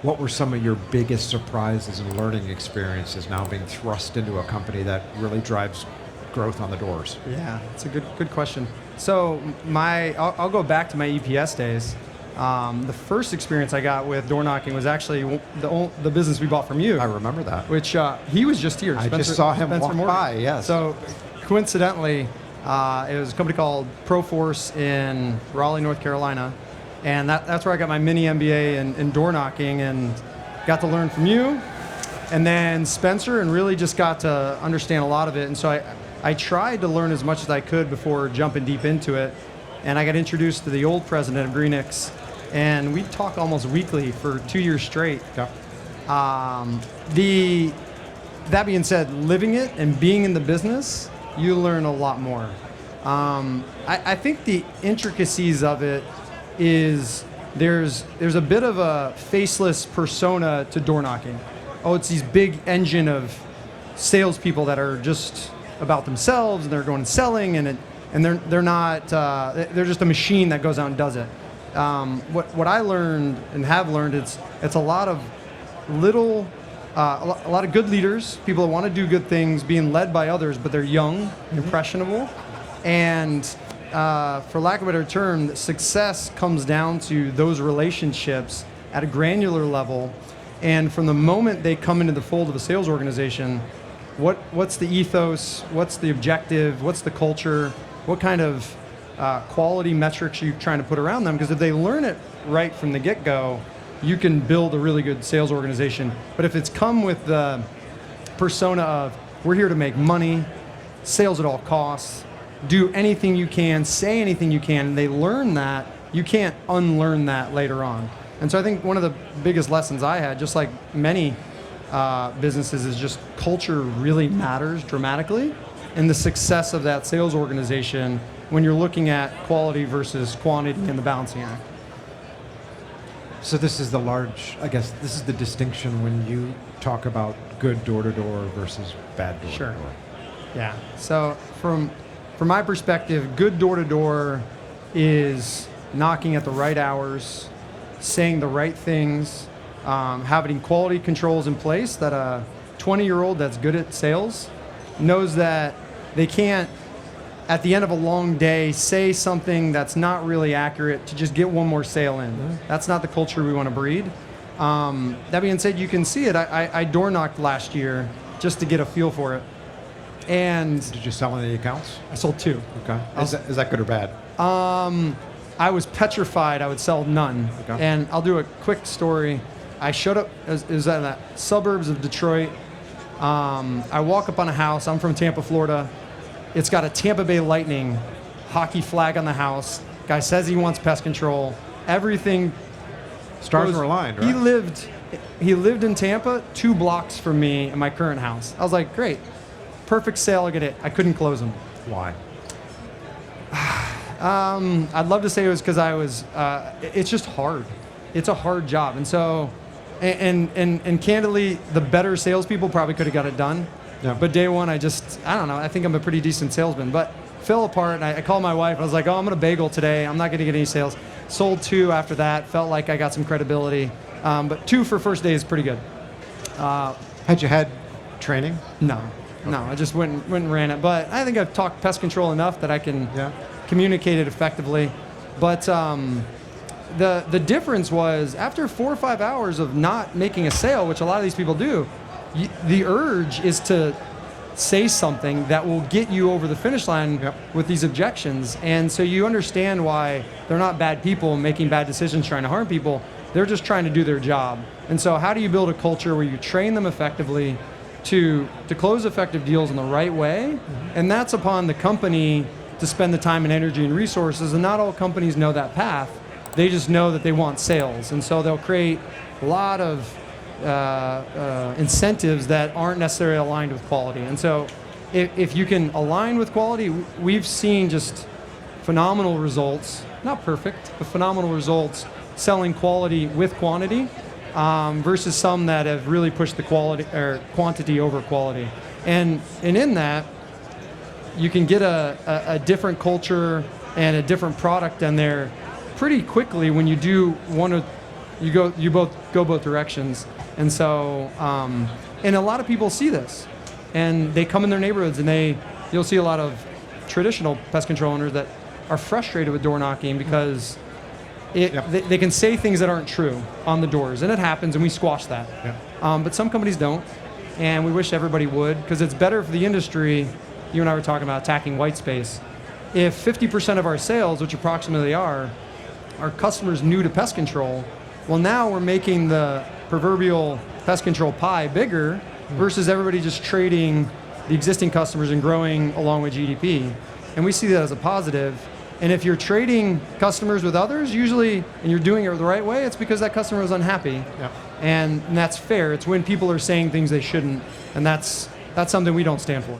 What were some of your biggest surprises and learning experiences now being thrust into a company that really drives growth on the doors? Yeah, it's a good question. So I'll go back to my EPS days. The first experience I got with door knocking was actually the business we bought from you. I remember that. Which he was just here. I just saw him walk by, yes. So coincidentally, it was a company called Proforce in Raleigh, North Carolina. And that's where I got my mini MBA in door knocking and got to learn from you. And then Spencer, and really just got to understand a lot of it. And so I tried to learn as much as I could before jumping deep into it. And I got introduced to the old president of Greenix. And we'd talk almost weekly for 2 years straight. Yeah. That being said, living it and being in the business, you learn a lot more. I think the intricacies of it is there's a bit of a faceless persona to door knocking. Oh, it's these big engine of salespeople that are just about themselves and they're going and selling and they're not they're just a machine that goes out and does it. What I learned and have learned, it's a lot of little a lot of good leaders, people that want to do good things, being led by others, but they're young, impressionable, and for lack of a better term, success comes down to those relationships at a granular level. And from the moment they come into the fold of a sales organization, what's the ethos? What's the objective? What's the culture? What kind of quality metrics are you trying to put around them? Because if they learn it right from the get-go, you can build a really good sales organization. But if it's come with the persona of, we're here to make money, sales at all costs, do anything you can, say anything you can, and they learn that, you can't unlearn that later on. And so I think one of the biggest lessons I had, just like many businesses, is just culture really matters dramatically, and the success of that sales organization when you're looking at quality versus quantity in the balancing act. So this is this is the distinction when you talk about good door-to-door versus bad door-to-door. Sure. Yeah. So from my perspective, good door-to-door is knocking at the right hours, saying the right things, having quality controls in place that a 20-year-old that's good at sales knows that they can't, at the end of a long day, say something that's not really accurate to just get one more sale in. Mm-hmm. That's not the culture we want to breed. That being said, you can see it. I door knocked last year just to get a feel for it. And did you sell any accounts? I sold 2. Okay. Is that good or bad? I was petrified I would sell none. Okay. And I'll do a quick story. I showed up, it was in the suburbs of Detroit. I walk up on a house. I'm from Tampa, Florida. It's got a Tampa Bay Lightning hockey flag on the house. Guy says he wants pest control. Everything. Stars were aligned, right? He lived in Tampa 2 blocks from me in my current house. I was like, great. Perfect sale, I'll get it. I couldn't close them. Why? I'd love to say it was because I was, it's just hard. It's a hard job. And so, and candidly, the better salespeople probably could have got it done. Yeah. But day one, I don't know, I think I'm a pretty decent salesman. But fell apart, and I called my wife. I was like, I'm going to bagel today. I'm not going to get any sales. Sold 2 after that. Felt like I got some credibility. But 2 for first day is pretty good. Had you had training? No. No, I just went and ran it. But I think I've talked pest control enough that I can communicate it effectively. But the difference was after 4 or 5 hours of not making a sale, which a lot of these people do, the urge is to say something that will get you over the finish line with these objections. And so you understand why they're not bad people making bad decisions trying to harm people. They're just trying to do their job. And so how do you build a culture where you train them effectively to close effective deals in the right way? Mm-hmm. And that's upon the company to spend the time and energy and resources. And not all companies know that path. They just know that they want sales. And so they'll create a lot of incentives that aren't necessarily aligned with quality. And so if you can align with quality, we've seen just phenomenal results, not perfect, but phenomenal results selling quality with quantity versus some that have really pushed the quality or quantity over quality. And in that, you can get a different culture and a different product in there pretty quickly when you do one You both go both directions. And so, and a lot of people see this, and they come in their neighborhoods, and you'll see a lot of traditional pest control owners that are frustrated with door knocking because they can say things that aren't true on the doors, and it happens, and we squash that. But some companies don't, and we wish everybody would, because it's better for the industry. You and I were talking about attacking white space. If 50% of our sales, which approximately are customers new to pest control, well, now we're making the proverbial pest control pie bigger versus everybody just trading the existing customers and growing along with GDP. And we see that as a positive. And if you're trading customers with others, usually, and you're doing it the right way, it's because that customer was unhappy. And that's fair. It's when people are saying things they shouldn't, and that's something we don't stand for.